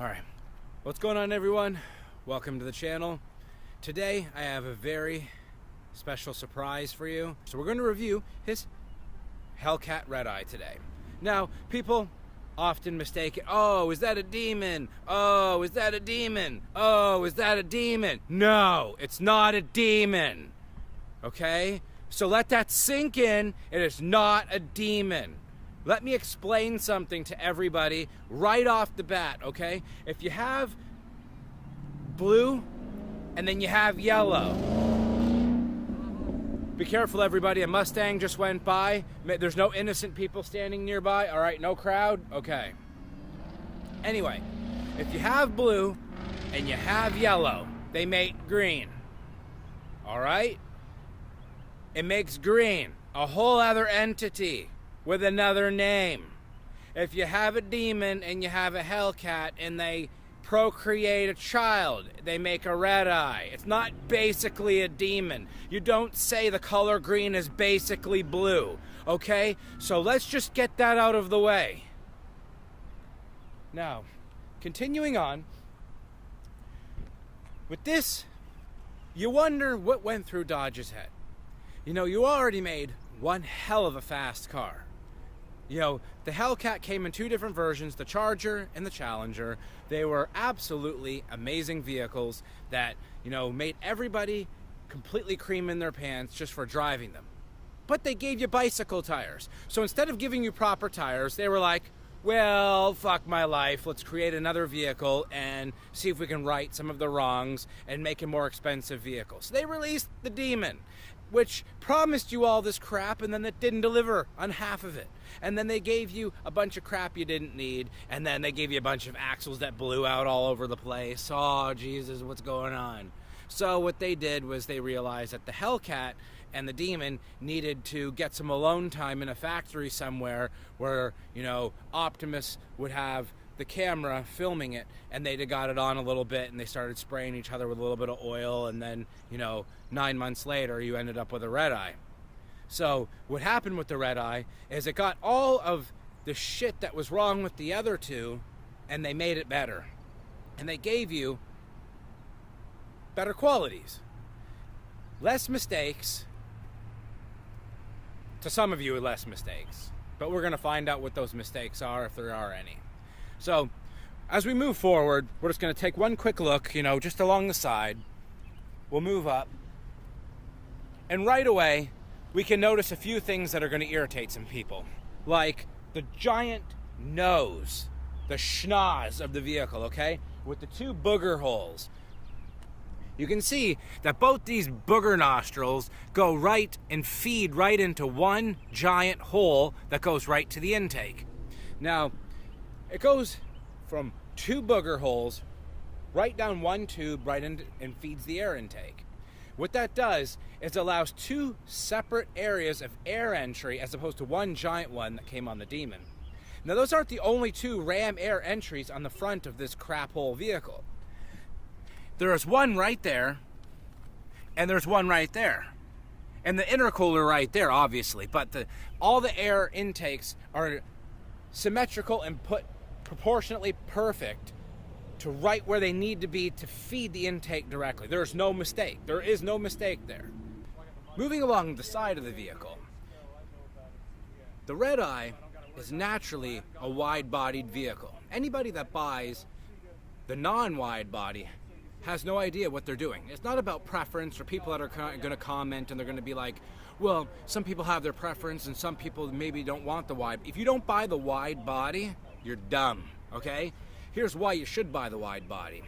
Alright, what's going on, everyone? Welcome to the channel. Today I have a very special surprise for you. So we're going to review his Hellcat Redeye today. Now, people often mistake it. Oh, is that a demon? Oh, is that a demon? Oh, is that a demon? No, it's not a demon. Okay? So let that sink in. It is not a demon. Let me explain something to everybody right off the bat, okay? If you have blue and then you have yellow, be careful, everybody. A Mustang just went by. There's no innocent people standing nearby. All right, no crowd? Okay. Anyway, if you have blue and you have yellow, they make green. All right? It makes green, a whole other entity with another name. If you have a demon and you have a Hellcat and they procreate a child, they make a Redeye. It's not basically a demon. You don't say the color green is basically blue, okay? So let's just get that out of the way. Now, continuing on, with this, you wonder what went through Dodge's head. You know, you already made one hell of a fast car. You know, the Hellcat came in two different versions, the Charger and the Challenger. They were absolutely amazing vehicles that, you know, made everybody completely cream in their pants just for driving them. But they gave you bicycle tires. So instead of giving you proper tires, they were like, well, fuck my life, let's create another vehicle and see if we can right some of the wrongs and make a more expensive vehicle. So they released the Demon, which promised you all this crap, and then it didn't deliver on half of it. And then they gave you a bunch of crap you didn't need, and then they gave you a bunch of axles that blew out all over the place. Oh, Jesus, what's going on? So what they did was they realized that the Hellcat and the Demon needed to get some alone time in a factory somewhere where, you know, Optimus would have the camera filming it, and they got it on a little bit, and they started spraying each other with a little bit of oil, and then, you know, 9 months later you ended up with a Redeye. So what happened with the Redeye is it got all of the shit that was wrong with the other two, and they made it better, and they gave you better qualities, less mistakes. To some of you, less mistakes, but we're going to find out what those mistakes are, if there are any. So, as we move forward, we're just going to take one quick look, you know, just along the side. We'll move up. And right away, we can notice a few things that are going to irritate some people. Like the giant nose, the schnoz of the vehicle, okay? With the two booger holes. You can see that both these booger nostrils go right and feed right into one giant hole that goes right to the intake. Now, it goes from two booger holes right down one tube right in and feeds the air intake. What that does is allows two separate areas of air entry as opposed to one giant one that came on the Demon. Now, those aren't the only two ram air entries on the front of this crap hole vehicle. There is one right there, and there's one right there. And the intercooler right there, obviously, but all the air intakes are symmetrical and put proportionately perfect to right where they need to be to feed the intake directly. There is no mistake. There is no mistake there. Moving along the side of the vehicle, the Redeye is naturally a wide-bodied vehicle. Anybody that buys the non-wide body has no idea what they're doing. It's not about preference or people that are going to comment and they're going to be like, well, some people have their preference and some people maybe don't want the wide. If you don't buy the wide body, you're dumb, okay? Here's why you should buy the wide body.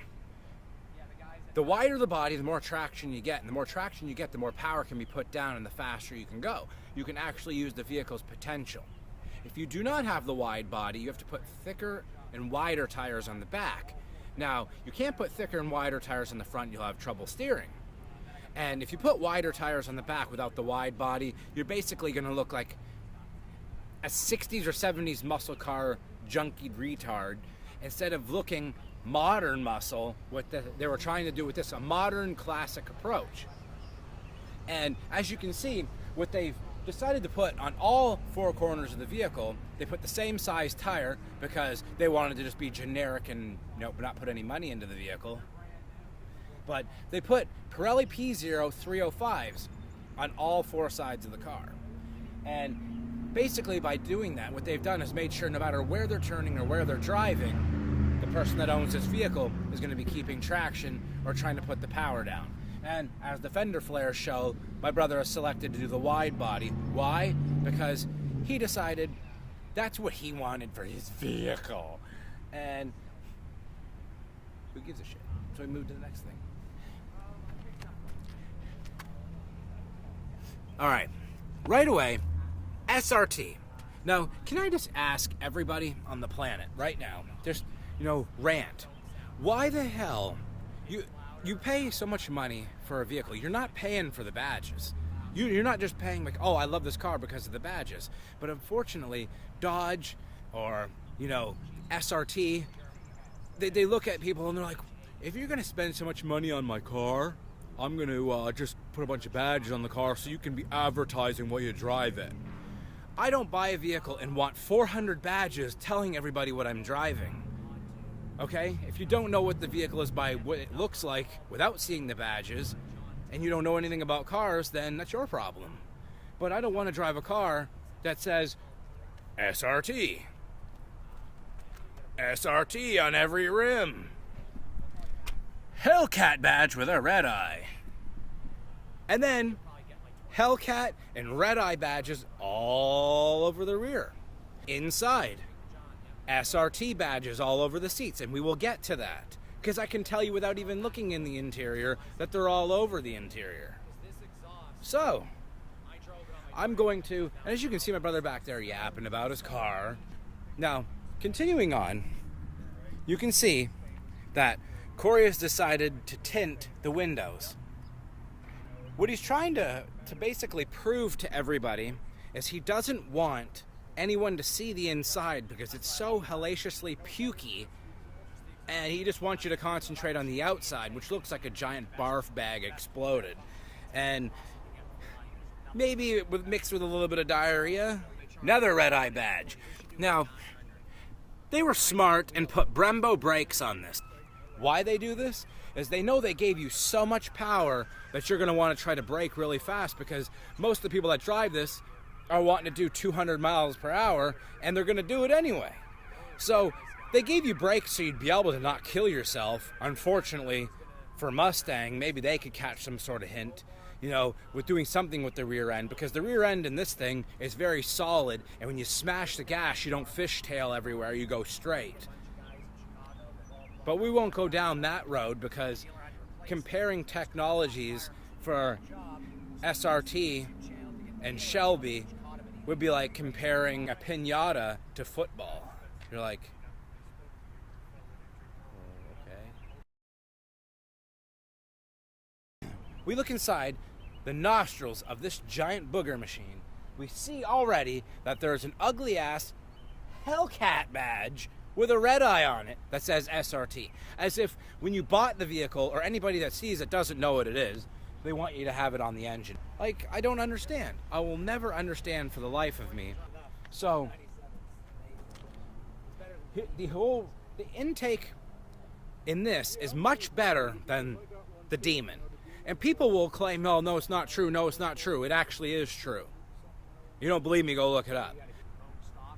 The wider the body, the more traction you get. And the more traction you get, the more power can be put down and the faster you can go. You can actually use the vehicle's potential. If you do not have the wide body, you have to put thicker and wider tires on the back. Now, you can't put thicker and wider tires on the front, you'll have trouble steering. And if you put wider tires on the back without the wide body, you're basically going to look like a 60s or 70s muscle car junkie retard instead of looking modern muscle, what they were trying to do with this, a modern classic approach. And as you can see, what they've decided to put on all four corners of the vehicle, they put the same size tire because they wanted to just be generic and not put any money into the vehicle. But they put Pirelli P0 305s on all four sides of the car. And basically by doing that, what they've done is made sure no matter where they're turning or where they're driving, the person that owns this vehicle is going to be keeping traction or trying to put the power down. And as the fender flares show, my brother has selected to do the wide body. Why? Because he decided that's what he wanted for his vehicle. And who gives a shit? So we moved to the next thing. All right, right away, SRT. Now, can I just ask everybody on the planet right now, just, rant. Why the hell you pay so much money for a vehicle? You're not paying for the badges. You're not just paying like, oh, I love this car because of the badges. But unfortunately, Dodge or, SRT, they look at people and they're like, if you're going to spend so much money on my car, I'm going to just put a bunch of badges on the car so you can be advertising while you drive it. I don't buy a vehicle and want 400 badges telling everybody what I'm driving. Okay? If you don't know what the vehicle is by what it looks like without seeing the badges, and you don't know anything about cars, then that's your problem. But I don't want to drive a car that says SRT. SRT on every rim. Hellcat badge with a Redeye. And then Hellcat and Redeye badges all over the rear. Inside, SRT badges all over the seats, and we will get to that. Because I can tell you without even looking in the interior that they're all over the interior. So, I'm going to, and as you can see my brother back there yapping about his car. Now, continuing on, you can see that Corey has decided to tint the windows. What he's trying to basically prove to everybody is he doesn't want anyone to see the inside because it's so hellaciously pukey, and he just wants you to concentrate on the outside, which looks like a giant barf bag exploded. And maybe mixed with a little bit of diarrhea. Another Redeye badge. Now, they were smart and put Brembo brakes on this. Why they do this is they know they gave you so much power that you're going to want to try to brake really fast, because most of the people that drive this are wanting to do 200 miles per hour, and they're going to do it anyway. So they gave you brakes so you'd be able to not kill yourself. Unfortunately, for Mustang, maybe they could catch some sort of hint, with doing something with the rear end, because the rear end in this thing is very solid, and when you smash the gas, you don't fishtail everywhere, you go straight. But we won't go down that road, because comparing technologies for SRT and Shelby would be like comparing a piñata to football. You're like, okay. We look inside the nostrils of this giant booger machine. We see already that there's an ugly ass Hellcat badge with a Redeye on it that says SRT. As if when you bought the vehicle, or anybody that sees it doesn't know what it is, they want you to have it on the engine. Like, I don't understand. I will never understand for the life of me. So, the intake in this is much better than the Demon. And people will claim, no, it's not true, no, it's not true. It actually is true. You don't believe me, go look it up.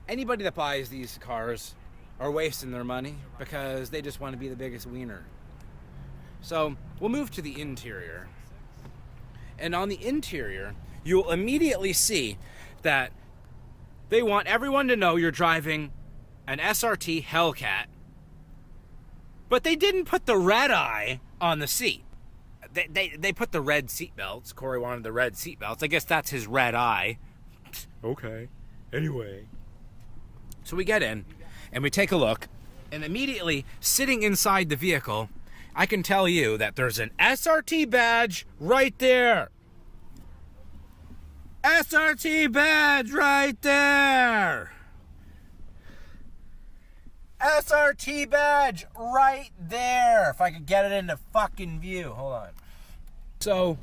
Anybody that buys these cars are wasting their money because they just want to be the biggest wiener. So we'll move to the interior. And on the interior, you'll immediately see that they want everyone to know you're driving an SRT Hellcat, but they didn't put the Redeye on the seat. They put the red seat belts. Corey wanted the red seat belts. I guess that's his Redeye. Okay. Anyway. So we get in, and we take a look, and immediately, sitting inside the vehicle, I can tell you that there's an SRT badge right there. SRT badge right there. SRT badge right there. If I could get it into fucking view. Hold on. So,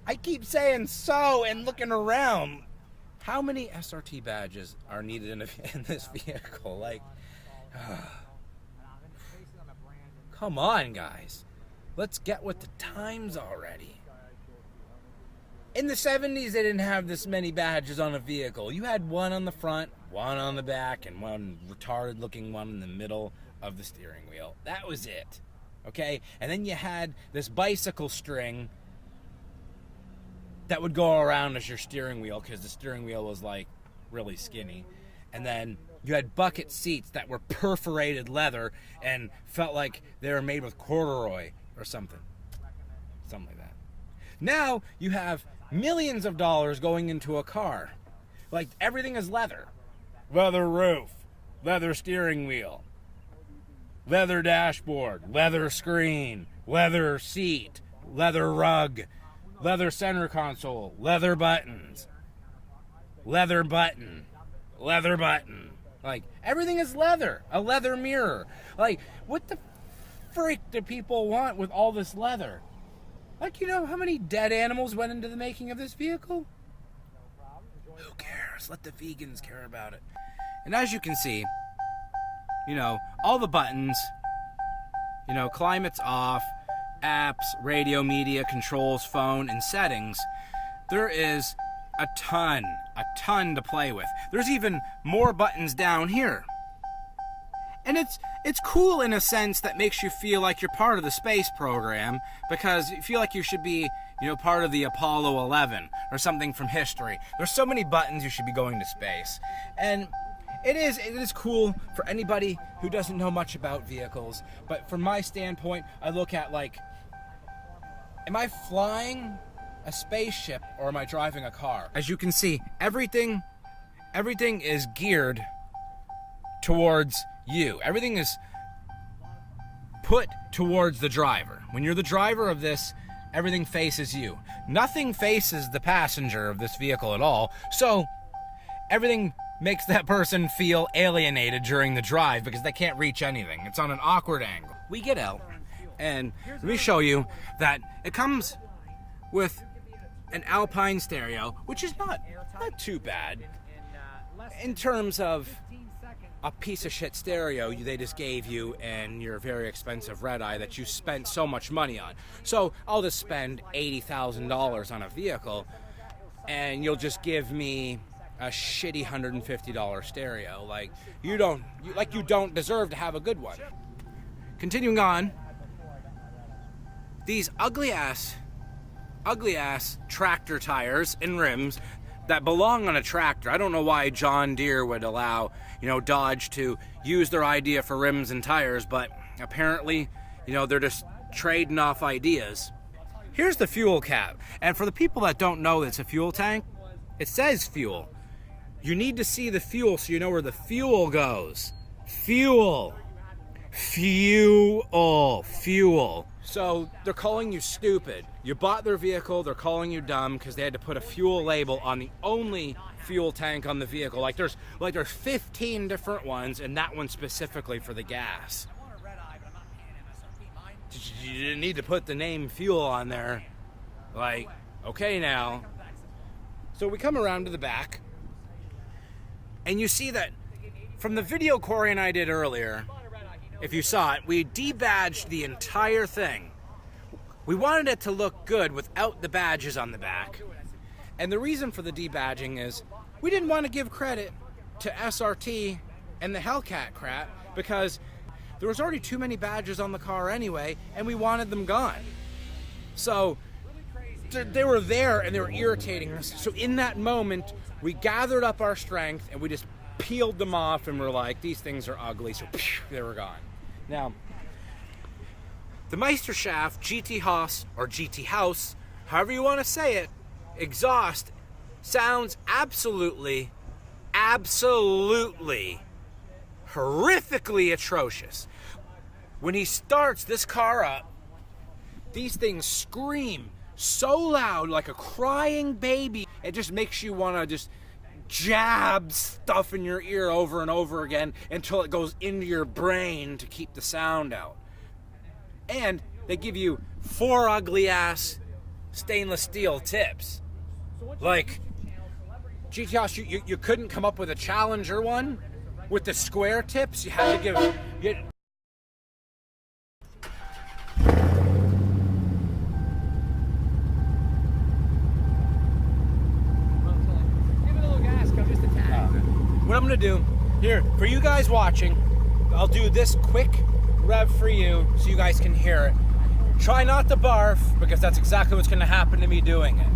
I keep saying so and looking around. How many SRT badges are needed in this vehicle? Like, come on, guys. Let's get with the times already. In the 70s, they didn't have this many badges on a vehicle. You had one on the front, one on the back, and one retarded-looking one in the middle of the steering wheel. That was it, okay? And then you had this bicycle string that would go around as your steering wheel, because the steering wheel was, like, really skinny. And then you had bucket seats that were perforated leather and felt like they were made with corduroy or something. Something like that. Now you have millions of dollars going into a car. Like, everything is leather. Leather roof, leather steering wheel, leather dashboard, leather screen, leather seat, leather rug, leather center console, leather buttons, leather button, leather button. Like, everything is leather. A leather mirror. Like, what the freak do people want with all this leather? Like, you know how many dead animals went into the making of this vehicle? Who cares? Let the vegans care about it. And as you can see, you know, all the buttons, you know, climate's off, apps, radio, media, controls, phone, and settings. There is a ton to play with. There's even more buttons down here. And it's cool in a sense that makes you feel like you're part of the space program, because you feel like you should be, you know, part of the Apollo 11 or something from history. There's so many buttons, you should be going to space. And it is cool for anybody who doesn't know much about vehicles, but from my standpoint, I look at, like, am I flying a spaceship or am I driving a car? As you can see, everything is geared towards you. Everything is put towards the driver. When you're the driver of this, everything faces you. Nothing faces the passenger of this vehicle at all, so everything makes that person feel alienated during the drive because they can't reach anything. It's on an awkward angle. We get out, and let me show you that it comes with an Alpine stereo, which is not too bad in terms of a piece of shit stereo they just gave you and your very expensive Redeye that you spent so much money on. So I'll just spend $80,000 on a vehicle and you'll just give me a shitty $150 stereo. Like, you don't deserve to have a good one. Continuing on, these ugly ass tractor tires and rims that belong on a tractor. I don't know why John Deere would allow, you know, Dodge to use their idea for rims and tires, but apparently, you know, they're just trading off ideas. Here's the fuel cap, and for the people that don't know it's a fuel tank, it says fuel. You need to see the fuel so you know where the fuel goes. Fuel. So they're calling you stupid. You bought their vehicle, they're calling you dumb because they had to put a fuel label on the only fuel tank on the vehicle. Like there's 15 different ones, and that one specifically for the gas. You didn't need to put the name fuel on there. Like, okay now. So we come around to the back, and you see that from the video Corey and I did earlier, if you saw it, we debadged the entire thing. We wanted it to look good without the badges on the back. And the reason for the debadging is we didn't want to give credit to SRT and the Hellcat crap because there was already too many badges on the car anyway, and we wanted them gone. So they were there and they were irritating us. So in that moment, we gathered up our strength and we just peeled them off and we're like, these things are ugly, so they were gone. Now, the Meisterschaft GT Haus, or GT House, however you want to say it, exhaust sounds absolutely horrifically atrocious. When he starts this car up, these things scream so loud like a crying baby. It just makes you want to just jab stuff in your ear over and over again until it goes into your brain to keep the sound out. And they give you 4 ugly ass stainless steel tips. Like, GTS, you couldn't come up with a Challenger one with the square tips. You had to give it. What I'm gonna do here for you guys watching, I'll do this quick rev for you so you guys can hear it. Try not to barf, because that's exactly what's gonna happen to me doing it.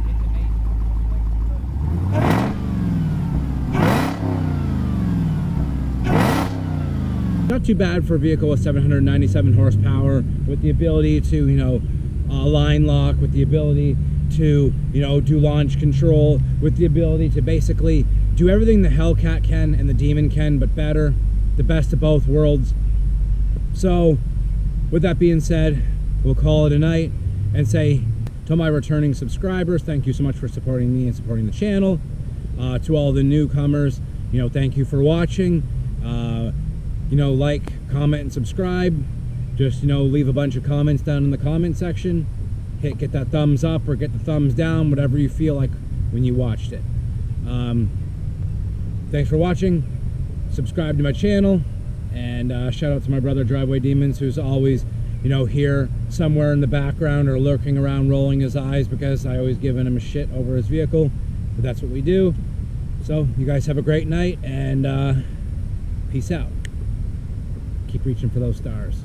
Not too bad for a vehicle with 797 horsepower, with the ability to, you know, line lock, with the ability to, you know, do launch control, with the ability to basically do everything the Hellcat can and the Demon can, but better, the best of both worlds. So, with that being said, we'll call it a night and say to my returning subscribers, thank you so much for supporting me and supporting the channel. To all the newcomers, you know, thank you for watching. You know, like, comment, and subscribe. Just, you know, leave a bunch of comments down in the comment section. Get that thumbs up or get the thumbs down, whatever you feel like when you watched it. Thanks for watching. Subscribe to my channel, and shout out to my brother Driveway Demons, who's always, you know, here somewhere in the background or lurking around rolling his eyes because I always giving him a shit over his vehicle, but that's what we do. So you guys have a great night, and peace out. Keep reaching for those stars.